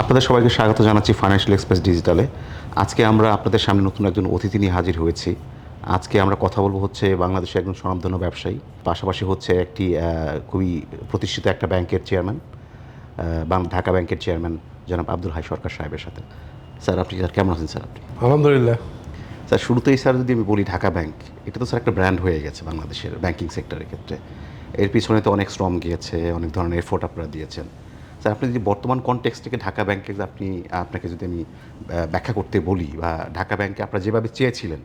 আপনাদের সবাইকে স্বাগত জানাচ্ছি ফাইন্যান্সিয়াল এক্সপ্রেস ডিজিটালে। আজকে আমরা আপনাদের সামনে নতুন একজন অতিথি নিয়ে হাজির হয়েছি। আজকে আমরা কথা বলবো হচ্ছে বাংলাদেশের একজন স্বনামধন্য ব্যবসায়ী, পাশাপাশি হচ্ছে একটি খুবই প্রতিষ্ঠিত একটা ব্যাংকের চেয়ারম্যান, ঢাকা ব্যাংকের চেয়ারম্যান জনাব আব্দুল হাই সরকার সাহেবের সাথে। স্যার আপনি কেমন আছেন স্যার? আপনি আলহামদুলিল্লাহ। স্যার শুরুতেই স্যার যদি আমি বলি ঢাকা ব্যাংক, এটা তো স্যার একটা ব্র্যান্ড হয়ে গেছে বাংলাদেশের ব্যাংকিং সেক্টরের ক্ষেত্রে। এর পিছনে তো অনেক শ্রম গিয়েছে, অনেক ধরনের এফোর্ট আপনারা দিয়েছেন। স্যার আপনি যদি বর্তমান কনটেক্সট থেকে ঢাকা ব্যাংকে আপনাকে যদি আমি ব্যাখ্যা করতে বলি, বা ঢাকা ব্যাংকে আপনারা যেভাবে চেয়েছিলেন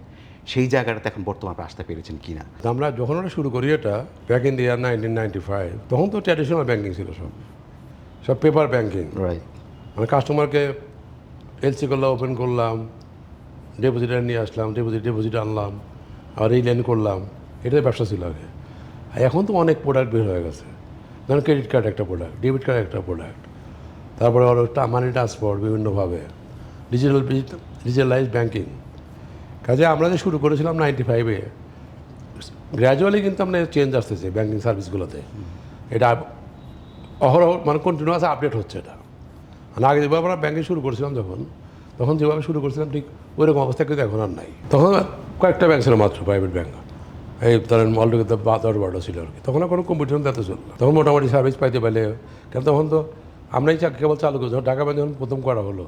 সেই জায়গাটাতে এখন বর্তমানে আপনারা আসতে পেরেছেন কি না? আমরা যখন ওটা শুরু করি এটা ব্যাক ইন দি ইয়ার 1995, তখন তো ট্র্যাডিশনাল ব্যাংকিং ছিল, সব পেপার ব্যাংকিং। রাইট। মানে কাস্টমারকে এলসি করলাম, ওপেন করলাম, ডিপোজিটার নিয়ে আসলাম, ডিপোজিট আনলাম, আর এই লেন করলাম, এটাই ব্যবসা ছিল আগে। আর এখন তো অনেক প্রোডাক্ট বের হয়ে গেছে। ধরেন ক্রেডিট কার্ড একটা প্রোডাক্ট, ডেবিট কার্ড একটা প্রোডাক্ট, তারপরে আরও মানি ট্রান্সফার বিভিন্নভাবে, ডিজিটালাইজ ব্যাংকিং। কাজে আমরা যে শুরু করেছিলাম 95-এ, গ্র্যাজুয়ালি কিন্তু আমরা চেঞ্জ আসতেছে ব্যাংকিং সার্ভিসগুলোতে। এটা অহরহ মানে কন্টিনিউয়াস আপডেট হচ্ছে এটা। মানে আগে যেভাবে আমরা ব্যাংকিং শুরু করেছিলাম তখন যেভাবে শুরু করেছিলাম ঠিক ওই রকম অবস্থা কিন্তু এখন আর নাই। তখন কয়েকটা ব্যাংক ছিল মাত্র, প্রাইভেট ব্যাংক। এই ধরেন অলটোগেদার 10-12টা ছিল আর কি। তখন আর কোনো কম্পিটিশন দিতে ছিল না। তখন মোটামুটি সার্ভিস পাইতে পারলে, কেন তখন তো আমরাই কেবল চালু করি। যখন ঢাকা ব্যাংক যখন প্রথম করা হলো,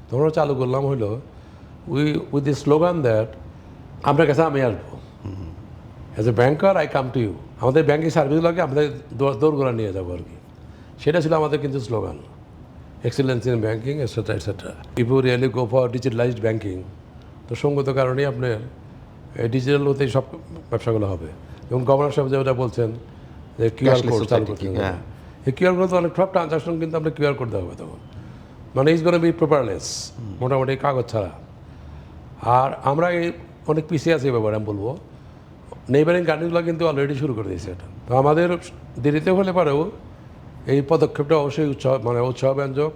তখন আমরা চালু করলাম হলো উইথ দি স্লোগান দ্যাট আপনার কাছে আমি আসবো, as a banker I come to you. আমাদের ব্যাংকিং সার্ভিসগুলোকে আমাদের দৌড়গোড়া নিয়ে যাবো আর কি। সেটা ছিল আমাদের কিন্তু slogan, excellence in banking etcetera etcetera. If you really go for digitalised banking, তো সঙ্গত কারণেই আপনার ডিজিটাল হতেই সব ব্যবসাগুলো হবে। এবং গভর্নর সাহেব যেটা বলছেন যে কিউআর কোড চালু করতে হবে, এই কিউআর কোড তো অনেক সব ট্রানজাকশন কিন্তু আপনার কিউআর কোড দেওয়া হবে তখন। মানে ইজ গোনা বি পেপারলেস, মোটামুটি কাগজ ছাড়া। আর আমরা এই অনেক পিছিয়ে আছি এই ব্যাপারে, আমি বলবো। নেইবারিং কান্ট্রিগুলো কিন্তু অলরেডি শুরু করে দিয়েছে এটা। তো আমাদের দেরিতে হলে পারেও এই পদক্ষেপটা অবশ্যই উৎসাহব্যঞ্জক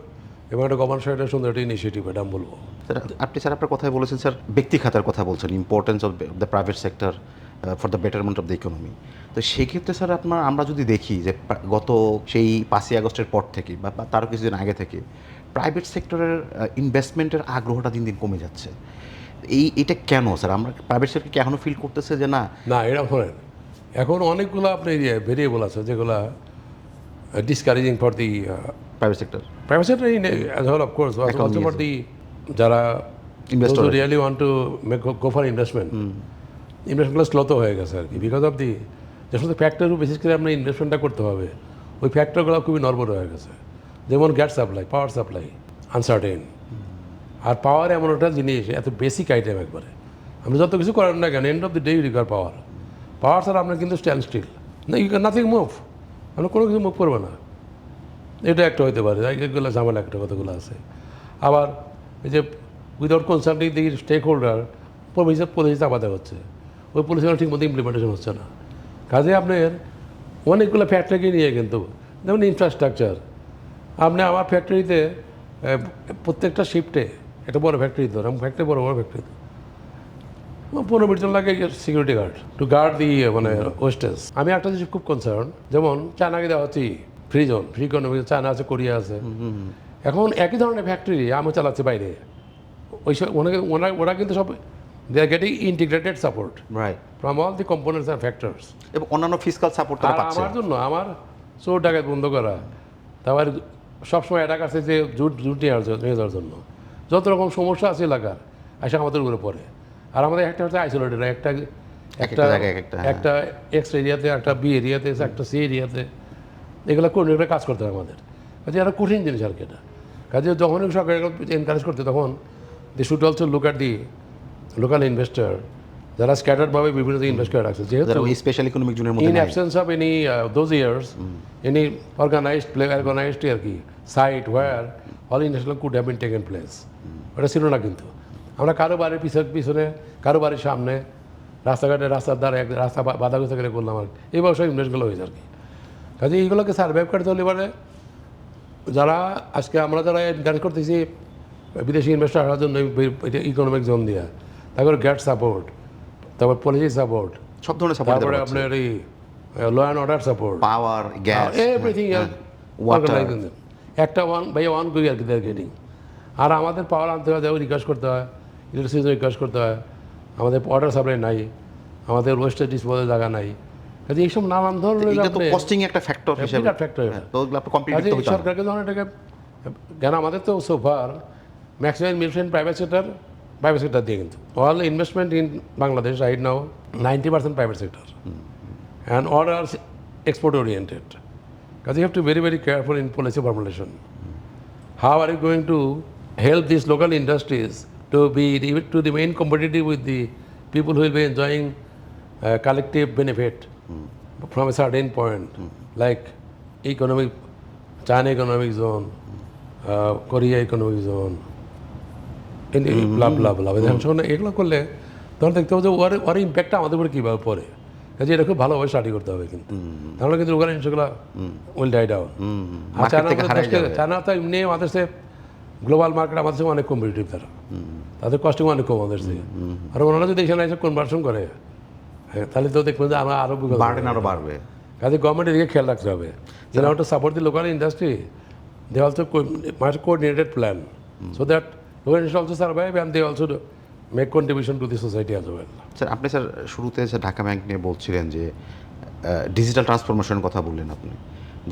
এবং একটা গভর্নমেন্ট সাইডের সুন্দর একটা ইনিশিয়েটিভ, এটা আমি বলবো। স্যার আপনার কথায় বলেছেন স্যার ব্যক্তি খাতার কথা বলছেন, importance of the private sector for the betterment of the economy. তো সেক্ষেত্রে স্যার আমরা যদি দেখি যে গত সেই 5ই আগস্টের পর থেকে বা তারও কিছুদিন আগে থেকে প্রাইভেট সেক্টরের ইনভেস্টমেন্টের আগ্রহটা দিন দিন কমে যাচ্ছে। এটা কেন স্যার? আমরা প্রাইভেট সেক্টর কি এখনও ফিল করতেছে যে না এটা শোনেন, এখন অনেকগুলো আপনার ভেরিয়েবল আছে যেগুলো discouraging for the private sector as well of course, also for the যারা investor really want to go for ইনভেস্টমেন্টগুলো স্লো তো হয়ে গেছে আর কি, বিকজ অফ দি যে সমস্ত ফ্যাক্টর বিশেষ করে আপনার ইনভেস্টমেন্টটা করতে হবে, ওই ফ্যাক্টরগুলো খুবই নর্বর হয়ে গেছে। যেমন gas supply, power supply uncertain. আর পাওয়ার এমন একটা জিনিস, এত বেসিক আইটেম একবারে। আপনি যত কিছু করেন না কেন, end of the day you require power. Power ছাড়া আপনার কিন্তু স্ট্যান্ড স্টিল, না ইউ ক্যান নাথিং মুভ, আপনি কোনো কিছু মুভ করবে না। এটা একটা হতে পারে, এগুলো ঝামেলা একটা কতগুলো আছে। আবার এই যে উইদাউট কনসাল্টিং দি স্টেক হোল্ডার পলিসি চাপা দেওয়া হচ্ছে, ওই পলিসিগুলো ঠিক মতো ইমপ্লিমেন্টেশন হচ্ছে না। কাজে আপনার অনেকগুলো ফ্যাক্টরিকে নিয়ে কিন্তু, যেমন ইনফ্রাস্ট্রাকচার, আপনি আমার ফ্যাক্টরিতে প্রত্যেকটা শিফটে একটা বড় ফ্যাক্টরি ধর, আমার ফ্যাক্টরি বড় ফ্যাক্টরি 15 মিনিট লাগে সিকিউরিটি গার্ড টু গার্ড দি মানে ওয়েস্টেজ। আমি একটা জিনিস খুব কনসার্ন, যেমন চায়নাকে দেওয়া হচ্ছে free zone, free economy, China আছে, কোরিয়া আছে। এখন একই ধরনের ফ্যাক্টরি আমি চালাচ্ছি বাইরে, ওই সব ওরা কিন্তু সব they are getting integrated support from all the components and factors, এবং অন্যান্য ফিসকাল সাপোর্ট তারা পাচ্ছে। আমার জন্য আমার চোর ডাকাত বন্ধ করা, তারপর সবসময় অ্যাটাক আছে যে জুট নিয়ে যাওয়ার জন্য যত রকম সমস্যা আছে এলাকার আসে আমাদের উপরে পড়ে। আর আমাদের একটা হচ্ছে আইসোলেটেড, একটা এক্স এরিয়াতে, একটা বি এরিয়াতে, একটা সি এরিয়াতে, এগুলো কোর্ডিনেটরে কাজ করতে হয় আমাদের। কাজে একটা কঠিন জিনিস আর কি এটা। কাজে যখনই সরকার এনকারেজ করতে, তখন they should also look at the local investor যারা স্ক্যাটার্ডভাবে বিভিন্ন ইনভেস্ট করে রাখছে, যেহেতু স্পেশাল ইকোনমিক জোনের মধ্যে in absence of any those years any organised আর কি site where all investment could have been taken place. ওটা ছিল না কিন্তু। আমরা কারো বাড়ির পিছনে, কারো বাড়ির সামনে, রাস্তাঘাটে, রাস্তার দ্বারা রাস্তা বাধাগ্রস্ত করে করলাম আর কি, এই ব্যবসায় ইনভেস্টগুলো হয়েছে আর কি। কাজে এইগুলোকে সার্ভাইভ করতে হলে এবারে যারা আজকে আমরা যারা এনকারেজ করতেছি বিদেশি ইনভেস্টার হওয়ার জন্য ইকোনমিক জোন দিয়ে, তারপরে গ্যাট সাপোর্ট, তারপর পলিসি সাপোর্ট, সব ধরনের সাপোর্ট, তারপরে আপনার এই law and order support, power, gas, everything একটা ওয়ান করি আর কি তাদের গেটিং। আর আমাদের পাওয়ার আনতে হয়, রিকোয়েস্ট করতে হয়, ইলেকট্রিসিটি রিকোয়েস্ট করতে হয়, আমাদের ওয়াটার সাপ্লাই নাই, আমাদের ওয়েস্টেজ ডিসপোজাল জায়গা নাই। কাজে এইসব নানান ধরনের এটা তো কস্টিং একটা ফ্যাক্টর হিসেবে, বিরাট factor এটা। তো ওগুলো আপনি কম্পিটিটিভ কাজে তো হতে হবে। সরকারকে যখন এটাকে, কেন আমাদের তো সোফার ম্যাক্সিমাম ইনভেস্টমেন্ট প্রাইভেট সেক্টর দিয়ে, কিন্তু all investment in Bangladesh right now 90% private sector and all are export oriented. Because you have to be very, very careful in policy formulation. How are you going to help these local industries to remain competitive with the people who will be enjoying collective benefit from a certain point, like China economic zone, Korea economic zone, blah blah blah. এগুলো করলে তখন দেখতে হবে যে ওর ইম্প্যাক্টটা আমাদের উপরে কীভাবে পড়ে। কাজে এটা খুব ভালোভাবে স্টাডি করতে হবে, কিন্তু তাহলে কিন্তু ওখানে জিনিসগুলো উইল ডাই ডাউন। আর চায়না তো এমনি আমাদের সে গ্লোবাল মার্কেট আমাদের সঙ্গে অনেক কম্পিটিটিভ, তাদের কস্টিং অনেক কম আমাদের থেকে। আর ওনারা যদি এখানে এসে কনভার্সন করে, তাহলে তো দেখবেন যে আমরা আরও আরও বাড়বে। কাজে গভর্নমেন্ট এদিকে খেয়াল রাখতে হবে, যে না to support the local industry, they also must coordinated plan so that local industry also survive and they also make contribution to the society as well. Sir আপনি স্যার শুরুতে যে ঢাকা ব্যাংক নিয়ে বলছিলেন যে ডিজিটাল ট্রান্সফরমেশনের কথা বললেন আপনি,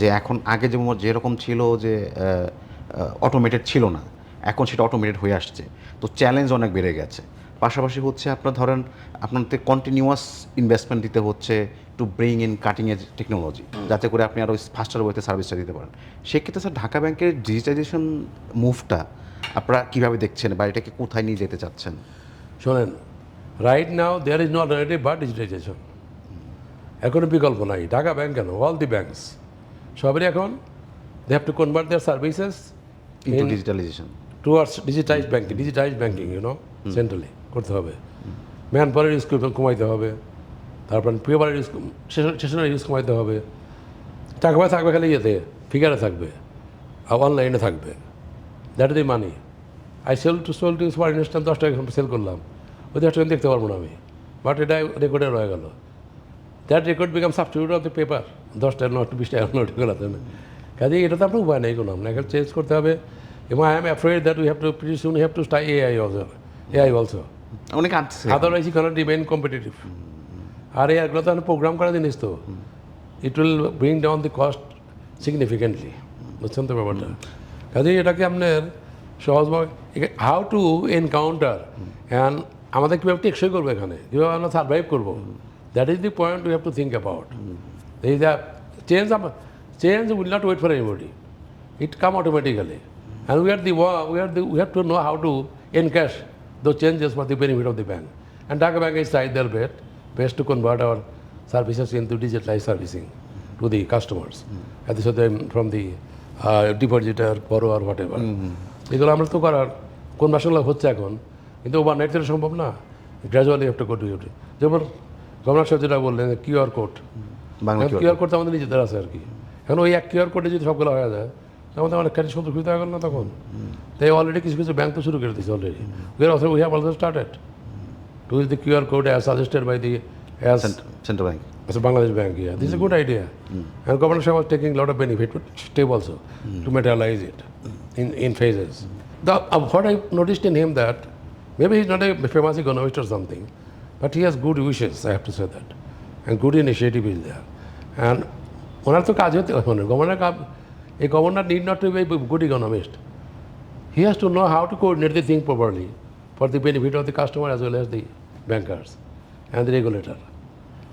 যে এখন আগে যেরকম ছিল যে অটোমেটেড ছিল না, এখন সেটা অটোমেটেড হয়ে আসছে, তো চ্যালেঞ্জ অনেক বেড়ে গেছে। পাশাপাশি হচ্ছে আপনার ধরেন আপনাদের কন্টিনিউয়াস ইনভেস্টমেন্ট দিতে হচ্ছে to bring in cutting edge technology, যাতে করে আপনি আরও ফাস্টার ওয়েতে সার্ভিসটা দিতে পারেন। সেক্ষেত্রে স্যার ঢাকা ব্যাংকের ডিজিটাইজেশন মুভটা আপনারা কীভাবে দেখছেন বা এটাকে কোথায় নিয়ে যেতে চাচ্ছেন? শোনেন, right now there is no alternative but digitisation. এখন বিকল্প নাই। ঢাকা ব্যাংক কেন, অল দি ব্যাংকস সবারই এখন they have to convert their services into digitalisation towards digitise banking centrally করতে হবে। ম্যান পাওয়ারের ইউজ কমাইতে হবে, তারপর পেপারের ইউজ, স্টেশনারি ইউজ কমাইতে হবে। টাকা পয়সা থাকবে খালি ইয়েতে, ফিগারে থাকবে আর অনলাইনে থাকবে, that is the money. I sole to for instant 10 taka sell করলাম, ওই 10 টাকা দেখতে পারবো না আমি, বাট এটা রেকর্ডে রয়ে গেল। That record become substitute of the paper, 10 টাকা নোট 20 টাকা নোট গেলাতে না। কাজে এটা তো আপনার উপায় নেই কোনো, আপনার এখানে চেঞ্জ করতে হবে। এবং I am afraid that we have to pretty soon have to stay AI also, অনেক আনছে, otherwise you can't remain competitive. আর এগুলো তো প্রোগ্রাম করা জিনিস, তো it will bring down the cost significantly, বুঝছেন তো ব্যাপারটা। কাজেই এটাকে আপনার সহজভাবে হাউ টু এনকাউন্টার অ্যান্ড আমাদের কীভাবে টেকসই করবো, এখানে কীভাবে আমরা সার্ভাইভ করবো, that is the point we have to think about. এই the change will not wait for anybody, it come automatically, and we have to know how to encash those changes for the benefit of the bank. And Dhaka Bank is tried their best to convert our services into digitalized servicing to the customers, at the from the depositor, borrower, whatever. এগুলো আমরা তো করার কনভার্সনগুলো হচ্ছে এখন, কিন্তু overnight তো সম্ভব না, gradually have to go to it. যেমন গভর্নর সাহেব যেটা বললেন কিউআর কোড, কিউআর কোড আমাদের নিজেদের আছে আর কি। এখন ওই এক কিউআর কোডে যদি সবগুলো হয়ে যায়, তখন আমাদের ক্যারি সন্ত্র সুবিধা হয়ে গেল না তখন। তাই অলরেডি কিছু কিছু ব্যাংক তো শুরু করে দিয়েছে already. We have also started to use the QR code as suggested by the central bank, Bangladesh Bank. Yeah, this is a good idea, and Governor Shah was taking a lot of benefit, but step also to materialize it in phases. What I noticed in him that maybe he's not a famous economist or something, but he has good wishes, I have to say that, and good initiative is there. And ওনার তো কাজ হতে হবে, governor need not to be a good economist. He has to know how to coordinate the thing properly for the benefit of the customer as well as the bankers and the regulator.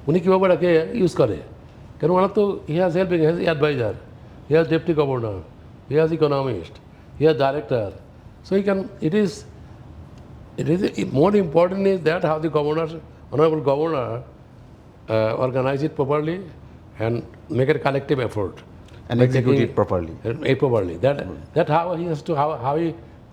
উনি কীভাবে এটাকে use করে, কেন ওনার তো he has helping, has adviser, he has deputy governor, he has economist, he has director, so he can it is more important is that how the governor, honourable governor organize it properly and make a collective effort and execute it properly. That how he has to how he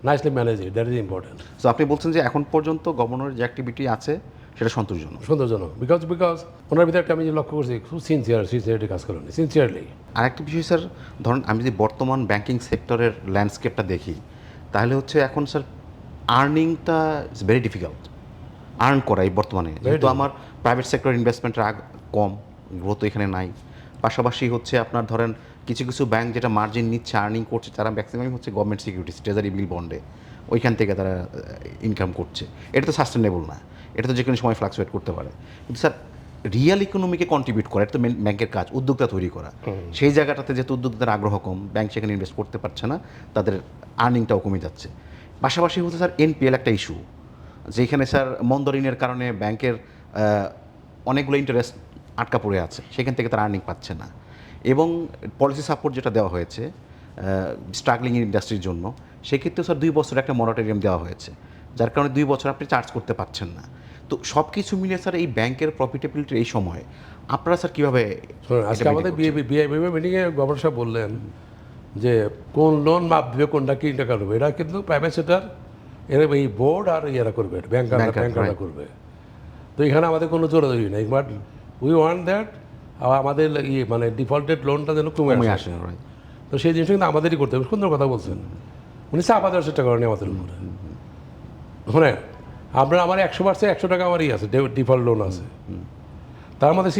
nicely manage it, that is important. So আপনি বলছেন যে এখন পর্যন্ত গভর্নরের যে activity আছে সেটা সন্তোষজনক, বিকজ ওনার ভিতরে একটা আমি যে লক্ষ্য করছি খুব সিনসিয়ারিটি কাজ করেন, সিনসিয়ারলি। আরেকটা বিষয় স্যার, ধরুন আমি যদি বর্তমান ব্যাংকিং সেক্টরের ল্যান্ডস্কেপটা দেখি, তাহলে হচ্ছে এখন স্যার আর্নিংটা ইজ ভেরি ডিফিকাল্ট আর্ন করা এই বর্তমানে, যেহেতু আমার প্রাইভেট সেক্টর ইনভেস্টমেন্টের কম, গ্রোথ এখানে নাই। পাশাপাশি হচ্ছে আপনার ধরেন কিছু কিছু ব্যাংক যেটা মার্জিন নিচ্ছে আর্নিং করছে তারা ম্যাক্সিমাম হচ্ছে গভর্নমেন্ট সিকিউরিটিস ট্রেজারি বিল বন্ডে ওইখান থেকে তারা ইনকাম করছে। এটা তো সাস্টেনেবল না, এটা তো যে কোনো সময় ফ্লাকচুয়েট করতে পারে। কিন্তু স্যার রিয়েল ইকোনমিকে কন্ট্রিবিউট করা এটা তো ব্যাংকের কাজ, উদ্যোক্তা তৈরি করা। সেই জায়গাটাতে যেহেতু উদ্যোক্তার আগ্রহ কম, ব্যাংক সেখানে ইনভেস্ট করতে পারছে না, তাদের আর্নিংটাও কমে যাচ্ছে। পাশাপাশি হচ্ছে স্যার এনপিএল একটা ইস্যু, যেখানে স্যার মন্দ ঋণের কারণে ব্যাংকের অনেকগুলো ইন্টারেস্ট আটকা পড়ে আছে, সেখান থেকে তারা আর্নিং পাচ্ছে না। এবং পলিসি সাপোর্ট যেটা দেওয়া হয়েছে স্ট্রাগলিং ইন্ডাস্ট্রির জন্য, সেক্ষেত্রে স্যার 2 বছর একটা মরাটোরিয়াম দেওয়া হয়েছে, যার কারণে 2 বছর আপনি চার্জ করতে পারছেন না। তো সব কিছু মিলিয়ে স্যার এই ব্যাংকের প্রফিটেবিলিটির এই সময় আপনারা স্যার কীভাবে আজকে আমাদের বিআইবি মিটিংয়ে গভর্নর সাহেব বললেন যে কোন লোন মাপবে কোনটা কি টাকা করবে, এটা কিন্তু প্রাইভেট সেক্টর এরা এই বোর্ড আর এরা করবে, ব্যাংকাররা করবে। তো এখানে আমাদের কোনো জোরাজোরি নেই, বাট উই ওয়ান্ট দ্যাট আমাদের মানে ডিফল্টেড লোনটা যেন কমে আসে। তো সেই জিনিসটা কিন্তু আমাদেরই করতে হবে। সুন্দর কথা বলছেন, উনি চাপা দেওয়ার চেষ্টা করেন আমাদের উপরে। শোনেন, আপনার আমার 100% 100 টাকা আমারই আছে, ডিফল্ট লোন আছে, তার মধ্যে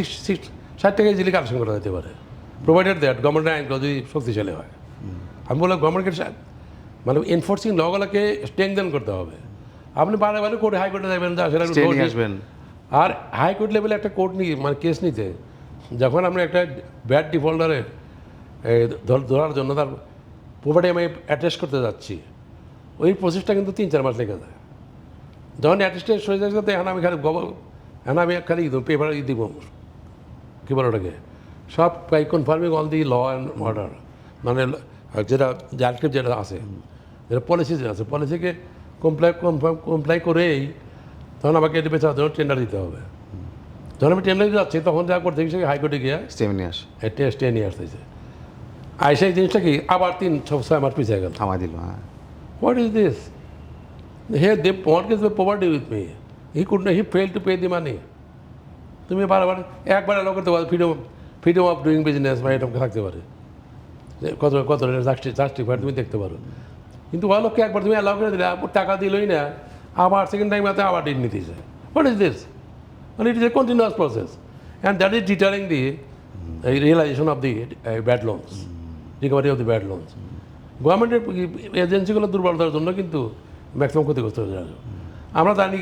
60 টাকা ইজিলি কালেকশন করা যেতে পারে, প্রোভাইডেড দ্যাট গভর্নমেন্টের আইনগুলো যদি শক্তিশালী হয়। আমি বললাম গভর্নমেন্টকে মানে এনফোর্সিং লগুলোকে স্ট্রেংথেন করতে হবে। আপনি বারে বারে কোর্টে হাইকোর্টে যাবেন, যা সেটা আসবেন। আর হাইকোর্ট লেভেলে একটা কোর্ট নিয়ে মানে কেস নিতে যখন আমরা একটা ব্যাড ডিফল্টারে ধরার জন্য তার প্রপার্টি আমি অ্যাটেস্ট করতে যাচ্ছি, ওই প্রসেসটা কিন্তু 3-4 মাস লেগে যায়। যখন অ্যাটেস্টে হয়ে যাচ্ছে এখন আমি খালি খালি পেপার দিব, কী বলো ওটাকে, সব confirming all the law and order, মানে যেটা জালক্রিপ যেটা আছে, যেটা পলিসি যেটা আছে, পলিসিকে কমপ্লাই করেই তখন আমাকে এটি বেচার জন্য টেন্ডার দিতে হবে। যখন আমি টেন্ডার দিতে যাচ্ছি তখন যা করতে গেছে হাইকোর্টে গিয়ে স্টে নিয়ে আসতেছে। আইসা এই জিনিসটা কি আবার 3-6 মাস পিছিয়ে গেল, থামাই দিল। হ্যাঁ, what is this? They mortgage the property with me, he fail to pay the money. তুমি বারবার একবার অ্যালাউ করতে পারো ফ্রিডম অফ ডুইং বিজনেস বা এরকম থাকতে পারে, কত জাস্টিফাইড তুমি দেখতে পারো। কিন্তু ওই লোককে একবার তুমি অ্যালাউ করে দিলে, টাকা দিলই না, আবার সেকেন্ড টাইম হাতে আবার ডিট নিতে চায়। What is this? মানে it is a continuous process and that is deterring the realisation of the bad loans, recovery of the bad loans. গভর্নমেন্টের এজেন্সিগুলো দুর্বলতার জন্য কিন্তু ম্যাক্সিমাম ক্ষতিগ্রস্ত হয়ে যায়। আমরা জানি,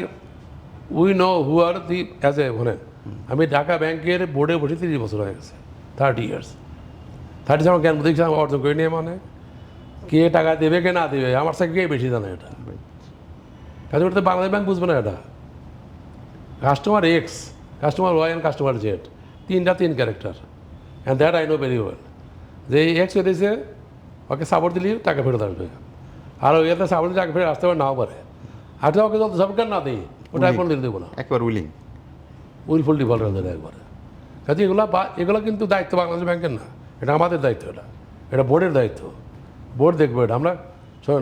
we know who are the as a owner. আমি ঢাকা ব্যাংকের বোর্ডে বসে 30 বছর হয়ে গেছে, 30 ইয়ার্স। 30 আমার জ্ঞান বুদ্ধি অর্জন করে নিয়ে, মানে কে টাকা দেবে কে না দেবে আমার সাথে কে বেশি জানে এটা। কাজে ওটা বাংলাদেশ ব্যাংক বুঝবে না এটা। Customer X, customer Y and customer Z, 3 character, and that I know very well. যে এক্স হয়েছে ওকে সাপোর্ট দিলে টাকা ফেরত আসবে, আর ওই এতে সাপোর্ট টাকা ফেরত আসতে পারে নাও পারে। আর ওকে যত সাপোর্ট না দিই ওটা এখন দিতে দেবো না, একবার উইলফুল ডিফল্ট হয়ে যায় একবারে। কাজে এগুলো কিন্তু দায়িত্ব বাংলাদেশ ব্যাংকের না, এটা আমাদের দায়িত্ব, এটা বোর্ডের দায়িত্ব। বোর্ড দেখবো এটা।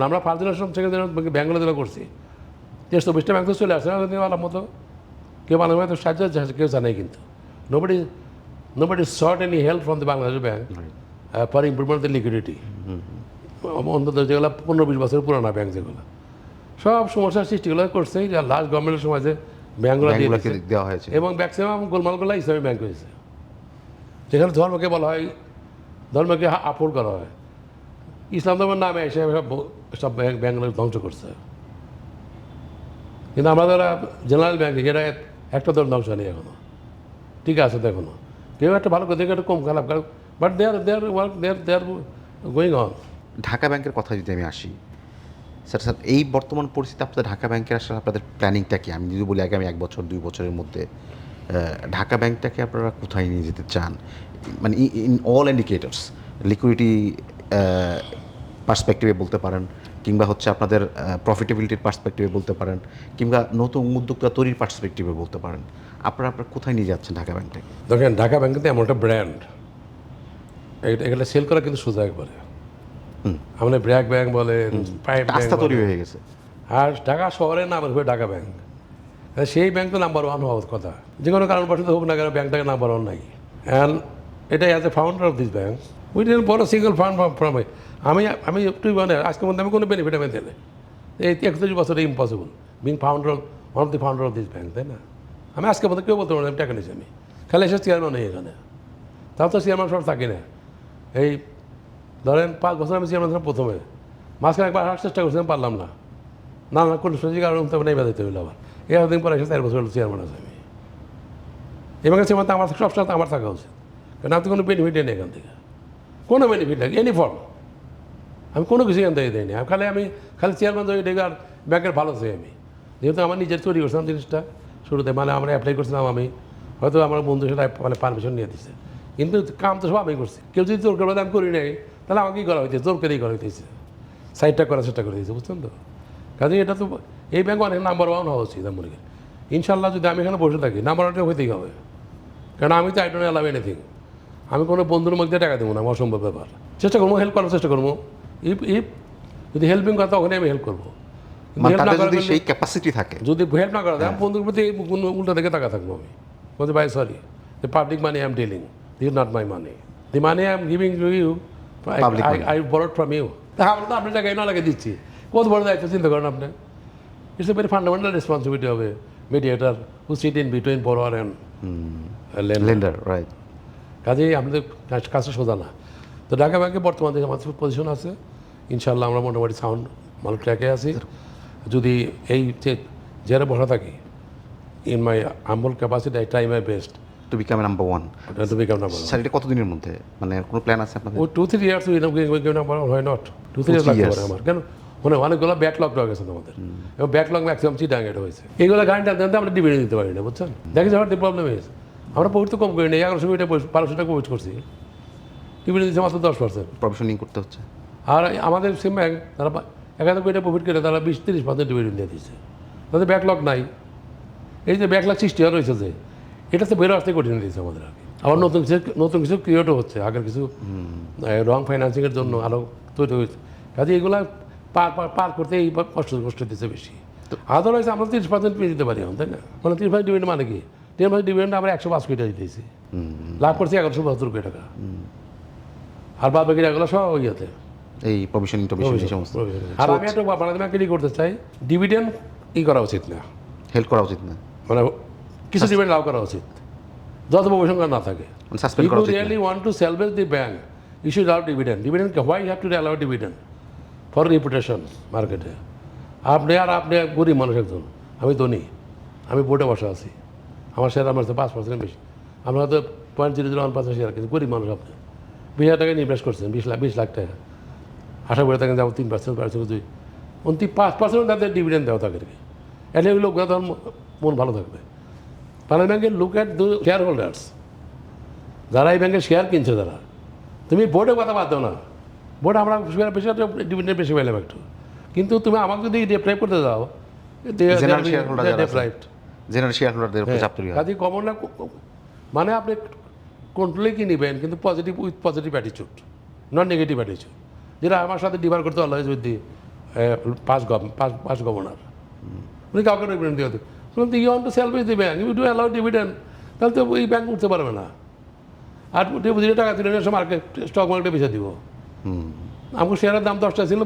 আমরা ফার্স্ট জেনারেশন সেকেন্ড জেনারেশন ব্যাঙ্কগুলো যেটা করছি, 24টা ব্যাংক তো চলে আসছে আলার মতো, কেউ বাংলাদেশ ব্যাংক সাহায্য কেউ জানাই, কিন্তু nobody thought any help from the Bangladesh bank for improvement the liquidity. অন্তত যেগুলো 15-20 বছরের পুরানা ব্যাংক, যেগুলো সব সমস্যার সৃষ্টিগুলো করছে লাস্ট গভর্নমেন্টের সময় যে ব্যাংকগুলো দেওয়া হয়েছে, এবং ম্যাক্সিমাম গোলমালগুলো ইসলামী ব্যাংক হয়েছে, যেখানে ধর্মকে বলা হয়, ধর্মকে আপহোল্ড করা হয়। ইসলাম ধর্মের নামে এসে সব ব্যাংকগুলো ধ্বংস করছে। কিন্তু আমাদের জেনারেল ব্যাংকিং এটা একটা দল ধ্বংস নেই এখনো, ঠিক আছে। তো এখনো কেউ একটা ভালো করে দেখে একটা কম খারাপ, but they're going on. Dhaka ব্যাংকের কথা যদি আমি আসি, স্যার এই বর্তমান পরিস্থিতি আপনাদের ঢাকা ব্যাংকের আসলে আপনাদের প্ল্যানিংটা কি? আমি যদি বলি আগামী 1 বছর 2 বছরের মধ্যে ঢাকা ব্যাংকটাকে আপনারা কোথায় নিয়ে যেতে চান? মানে ইন অল ইন্ডিকেটরস, লিকুইডিটি পার্সপেক্টিভে বলতে পারেন, কিংবা হচ্ছে আপনাদের প্রফিটেবিলিটির পার্সপেক্টিভে বলতে পারেন, কিংবা নতুন উদ্যোক্তা তৈরির পার্সপেক্টিভে বলতে পারেন, আপনারা কোথায় নিয়ে যাচ্ছেন ঢাকা ব্যাংকটাকে? দেখেন, ঢাকা ব্যাংক কিন্তু এমন একটা ব্র্যান্ড, এগুলো সেল করা কিন্তু সোজা একবারে। আমাদের ব্র্যাক ব্যাংক বলে, আস্থা তৈরি হয়ে গেছে। আর ঢাকা শহরের নাম হবে ঢাকা ব্যাংক, সেই ব্যাংক তো নাম্বার 1 হওয়ার কথা, যে কোনো কারণবশত হোক না কেন ব্যাংকটাকে নাম্বার 1 নাই। অ্যান্ড এটা as a founder of this bank we didn't বড় সিঙ্গল ফান্ড ফ্রম আমি একটু মানে আজকের মধ্যে আমি কোনো বেনিফিট আমি দিলে এই 31 বছরে impossible being founder one of the founder of this bank, তাই না? আমি আজকের মধ্যে কেউ বলতে পারি আমি টাকা নিয়েছি, আমি খালি এসে চেয়ারম্যান নেই এখানে, তাও তো চেয়ারম্যান সব থাকি না। এই ধরেন 5 বছর আমি চেয়ারম্যান ছিলাম প্রথমে, মাঝখানে একবার আসার চেষ্টা করছিলাম, পারলাম না, না কোনো সুযোগ কারণ তখন এই বাদিতে হইলো আবার। দিন পরে এসে 4 বছর হলো চেয়ারম্যান আছে আমি। এবং চেয়ারম্যান তো আমার সবসময় আমার থাকা উচিত, কারণ আমি তো কোনো বেনিফিট নেই এখান থেকে, কোনো বেনিফিট নেই এনি ফর্ম, আমি কোনো কিছু এখান থেকে দিইনি। আমি খালি চেয়ারম্যান হয়ে ডেকে আর ব্যাংকের ভালো চাই আমি, যেহেতু আমার নিজের তৈরি করছিলাম জিনিসটা শুরুতে, মানে আমরা অ্যাপ্লাই করছিলাম আমি, হয়তো আমার বন্ধু সেটা মানে পারমিশন নিয়ে দিচ্ছে, কিন্তু কাম তো সব আমি করছি। কেউ যদি জোর করে আমি করি নাই, তাহলে আমাকেই করা হইতেছে, জোর করেই করা হইতেছে, সাইডটা করার চেষ্টা করে দিয়েছে, বুঝছেন তো। কাজে এটা তো এই ব্যাংক অনেক নাম্বার 1 হওয়া উচিত আমি মনে করি। ইনশাল্লাহ যদি আমি এখানে বসে থাকি নাম্বার 1 হইতেই হবে, কারণ আমি তো আই ডোন্ট অ্যালাউ এনিথিং। আমি কোনো বন্ধুর মধ্যে টাকা দেবো না, অসম্ভব ব্যাপার। চেষ্টা করবো, হেল্প করার চেষ্টা করবো, ইফ যদি হেল্পিং কথা তখনই আমি হেল্প করবো। মানে তাদের যদি সেই ক্যাপাসিটি থাকে, যদি হেল্প না করা যায়, বন্ধুর প্রতি উল্টা থেকে টাকা থাকবো আমি, বলতে ভাই sorry, the public money I am dealing, this is not my money, the money I am giving to you, I borrowed from you. তা আমরা তো আপনার টাকা না লাগে দিচ্ছি, কত বড় দায়িত্ব চিন্তা করেন আপনি। It's a very fundamental responsibility হবে mediator who sit in between borrower and lender, right. কাজেই আমাদের কাজটা সোজা না। তো ঢাকা ব্যাংকে বর্তমানে আমার পজিশন আছে, ইনশাল্লাহ আমরা মোটামুটি সাউন্ড ভালো ট্র্যাকে আছি। যদি এই জেরে বসা থাকি, in my humble capacity I try my best to become number 1। To become number 1। Sir এটা কতদিনের মধ্যে, মানে কোনো প্ল্যান আছে আপনাদের? ও 2-3 ইয়ার্স নাম্বার 1 হয় নট, 2-3 ইয়ার্স লাগতে পারে আমার, কেন মানে অনেকগুলো ব্যাকলগ হয়ে গেছে আমাদের, এবং ব্যাকলগ ম্যাক্সিমাম চিটাং এটা হয়েছে। এইগুলো গাড়ি টানতে আমরা ডিভিডেন্ড দিতে পারি না, বুঝছেন। দেখি যাওয়ার প্রবলেম হয়েছে, আমরা প্রফিট তো কম করি না, 1100 কোটি 1200 টাকা প্রফিট করছি, ডিভিডেন্ড দিচ্ছে মাত্র 10%। প্রফেশনিং করতে হচ্ছে। আর আমাদের সেম ব্যাংক তারা 1000 কোটি প্রফিট করে তারা 20-30% ডিভিডেন্ড দিয়ে দিচ্ছে, তাদের ব্যাকলগ নাই। এই যে ব্যাকলগ সৃষ্টি হয়ে রয়েছে, যে এটা তো বেরো আসতে কঠিন দিয়েছে আমাদের আগে। আবার নতুন কিছু ক্রিয়েটও হচ্ছে, আগের কিছু রং ফাইন্যান্সিংয়ের জন্য আরও তৈরি হয়েছে। কাজে এগুলো পার করতে এই কষ্ট দিচ্ছে বেশি। আদারওয়াইজ আমরা 30% পেয়ে দিতে পারি এখন, তাই না? মানে 30% ডিভিডেন্ড মানে কি? 10% ডিভিডেন্ড আমরা 105 কোটি টাকা দিতেছি, লাভ করছি 1172 কোটি টাকা, আর বাদ বাকি টাকাগুলো সব ইয়েতে এই প্রভিশনিং সমস্ত। আর আমি একটা বাংলাদেশ ব্যাংকে করতে চাই, ডিভিডেন্ড করা উচিত না, হেল্প করা উচিত না, মানে কিছু ডিভিডেন্ড লাভ করা উচিত, যত প্রভিশন না থাকে। সাসপেন্ড করা উচিত। Really want to salvage the bank, you should allow dividend. Why you have to allow dividend? For reputation মার্কেটে। আপনি গরিব মানুষ একজন, আমি ধনী, আমি বোর্ডে বসা আছি, আমার শেয়ার আমার 5% বেশি, আমরা হয়তো 0.001% শেয়ার, কিন্তু গরিব মানুষ আপনি 20,000 টাকা ইনভেস্ট করছেন, 20 লাখ টাকা, আশা করে থাকেন যেমন 3% 2 5% তাদের ডিভিডেন্ড দেওয়া থাকে, এলে ওই লোকগুলো তখন মন ভালো থাকবে। পানাম ব্যাংকে look at the share holders, যারা এই ব্যাংকের শেয়ার কিনছে, যারা, তুমি বোর্ডে কথা বাদ দাও না, বোর্ড আমরা শেয়ার বেশি ডিভিডেন্ড বেশি পেলাম একটু, কিন্তু তুমি আমাকে যদি ডেপ্রাইভ করতে যাও, জেনারেল শেয়ার হোল্ডারদের উপর চাপ তৈরি হয়। কাজে কমন না, মানে আপনি কন্ট্রোলে কি নেবেন, কিন্তু positive with positive অ্যাটিচিউড, not negative অ্যাটিচিউড, যেটা আমার সাথে ডিমান্ড করতে অলওয়েজ উইথ দি পাঁচ গভর্নর, উনি কাউকে ডিভিডেন্ড দিয়ে দেবে, কিন্তু you want to salvage the bank, you do allow dividend, তাহলে তো এই ব্যাংক উঠতে পারবে না। আর ডিপোজিটে টাকা তুলে নিয়ে মার্কেট স্টক মার্কেটে বেঁচে দিব, আমার শেয়ারের দাম 10 টাকা ছিল,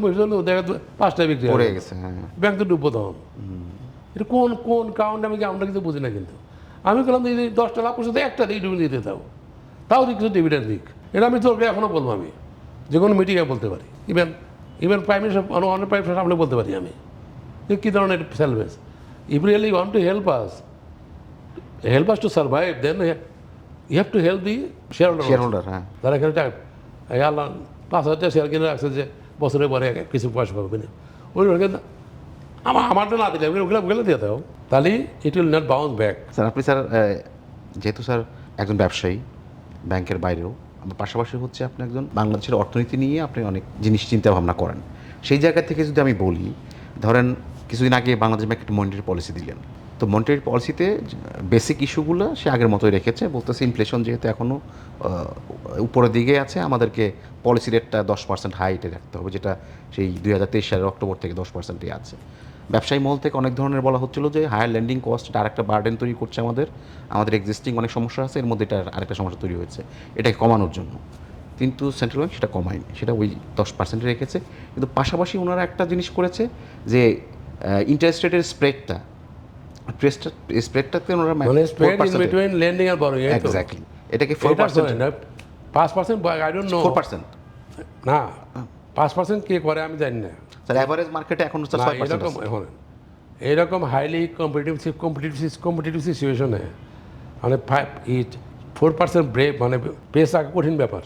দেখা 5 টাকা বিক্রি হয়ে গেছে, ব্যাংক তো ডুববো তখন। এটা কোন কারণে আমরা কিন্তু বুঝি না, কিন্তু আমি বললাম যে 10টা লাভ করছে, 1টা দিয়ে ডিভিডেন্ড দিতে দাও, তাও কিছু ডিভিডেন্ড দিক, এটা আমি তোর এখনও বলবো, আমি যে কোনো মিটিংয়ে বলতে পারি, ইভেন প্রাইম মিনিস্টার অনেক প্রাইম মিনিস্টার সামনে বলতে পারি আমি, কী ধরনের salvage. If really want to help us to survive, then you have to help the shareholder. তারা এখানে আল্লাহ 5,000 টাকা শেয়ার কিনে রাখছে, যে বছরের পরে কিছু পয়সা পাবে না, ওই আমারটা না দিলে ওগুলো দিয়ে দাও, তাহলে it will not bounce back. Sir আপনি স্যার যেহেতু স্যার একজন ব্যবসায়ী ব্যাংকের বাইরেও, আমার পাশাপাশি হচ্ছে আপনি একজন বাংলাদেশের অর্থনীতি নিয়ে আপনি অনেক জিনিস চিন্তা ভাবনা করেন, সেই জায়গা থেকে যদি আমি বলি, ধরেন কিছুদিন আগে বাংলাদেশ ব্যাংক একটা মনিটারি পলিসি দিলেন, তো মনিটারি পলিসিতে বেসিক ইস্যুগুলো সে আগের মতোই রেখেছে, বলতেছে ইনফ্লেশন যেহেতু এখনও উপরের দিকে আছে, আমাদেরকে পলিসি রেটটা 10% হাইটে রাখতে হবে, যেটা সেই 2023 সালের অক্টোবর থেকে 10%ই আছে। ব্যবসায়ী মহল থেকে অনেক ধরনের বলা হচ্ছিল যে হায়ার ল্যান্ডিং কস্ট এটা আরেকটা বার্ডেন তৈরি করছে, আমাদের এক্সিস্টিং অনেক সমস্যা আছে, এর মধ্যে এটা আরেকটা সমস্যা তৈরি হয়েছে, এটাকে কমানোর জন্য। কিন্তু সেন্ট্রাল ব্যাংক সেটা কমায়নি, সেটা ওই 10% রেখেছে। কিন্তু পাশাপাশি ওনারা একটা জিনিস করেছে যে ইন্টারেস্ট রেটের স্প্রেডটাতে ওনারা মানে স্প্রেড ইন বিটুইন লেন্ডিং আর বরোইং, এক্স্যাক্টলি এটাকে 4% 5% আই ডোন্ট নো 4%। না 5% কে করে আমি জানি না স্যার অ্যাভারেজ মার্কেটে এখন হচ্ছে না, 6%। এরকম এখন এইরকম হাইলি কম্পিটিটিভ সিচুয়েশনে মানে 4% ব্রেক মানে পেস রাখা কঠিন ব্যাপার।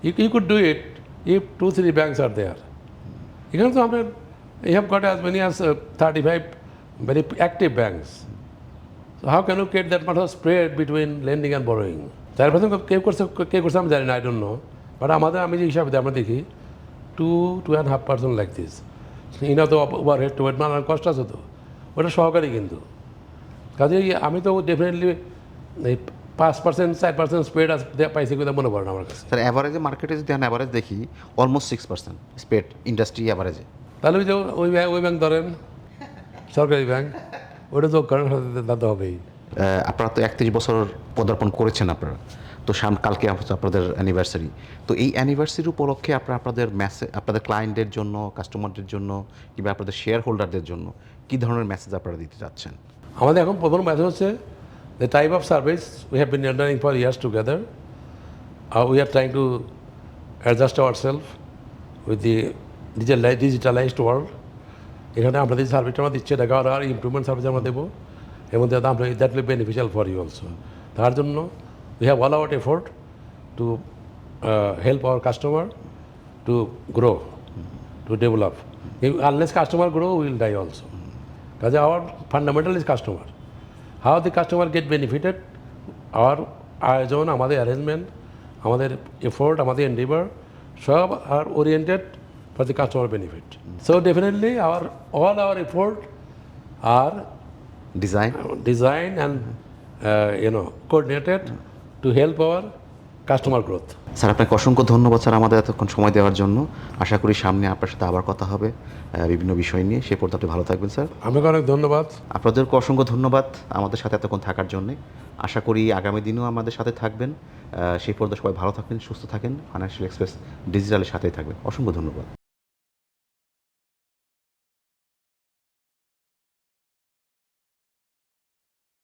You could do it if 2-3 banks are there. এখানে তো আমরা you have got as many as 35 very active banks. How can you create that much of spread between lending and borrowing? 4% কে করছে আমি জানি না, আই ডোন্ট নো। বাট আমি যে হিসাবে আমরা দেখি 2.5% লাইক দিস। ইনা তো ওভার হেড টু হেড নানান কষ্ট আছে তো, ওটা সহকারী কিন্তু। কাজেই আমি তো ডেফিনেটলি এই 5% 4% স্প্রেড পাইছি কথা মনে পড়ে না আমার কাছে। স্যার অ্যাভারেজে মার্কেটে যদি আমি অ্যাভারেজ দেখি অলমোস্ট 6% স্পেড ইন্ডাস্ট্রি অ্যাভারেজে। তাহলে ওই যে ওই ব্যাংক ধরেন সরকারি ব্যাংক, ওটা তো কারণ দাঁড়াতে হবেই। আপনারা তো 31 বছর পদার্পণ করেছেন আপনারা, তো কালকে হচ্ছে আপনাদের অ্যানিভার্সারি। তো এই অ্যানিভার্সারি উপলক্ষে আপনাদের আপনাদের ক্লায়েন্টদের জন্য, কাস্টমারদের জন্য কিংবা আপনাদের শেয়ার হোল্ডারদের জন্য কী ধরনের মেসেজ আপনারা দিতে চাচ্ছেন? আমাদের এখন প্রথম মেসেজ হচ্ছে the type of service we have been rendering for years together, we are trying to adjust our self with the digitalised world. এখানে আমরা যে সার্ভিসটা আমরা দিচ্ছি এটাকে আর ইমপ্রুভমেন্ট সার্ভিস আমরা দেবো, এর মধ্যে আমরা that will beneficial for you also. তার জন্য we have all out effort to help our customer to grow, to develop. Unless customer grow will die also. কাজে our fundamental is customer. How the customer get benefited, our আয়োজন, আমাদের arrangement, আমাদের effort, আমাদের endeavour সব আর oriented for the customer benefit. So definitely all our effort are design and coordinated to help our customer growth. Sir আপনাকে অসংখ্য ধন্যবাদ sir আমাদের এতক্ষণ সময় দেওয়ার জন্য। আশা করি সামনে আপনার সাথে আবার কথা হবে বিভিন্ন বিষয় নিয়ে। সে পর্যন্ত আপনি ভালো থাকবেন স্যার। আপনাকে অনেক ধন্যবাদ। আপনাদেরকে অসংখ্য ধন্যবাদ আমাদের সাথে এতক্ষণ থাকার জন্যে। আশা করি আগামী দিনেও আমাদের সাথে থাকবেন। সেই পর্যন্ত সবাই ভালো থাকবেন, সুস্থ থাকেন, ফাইন্যান্সিয়াল এক্সপ্রেস ডিজিটালের সাথেই থাকবেন। অসংখ্য ধন্যবাদ।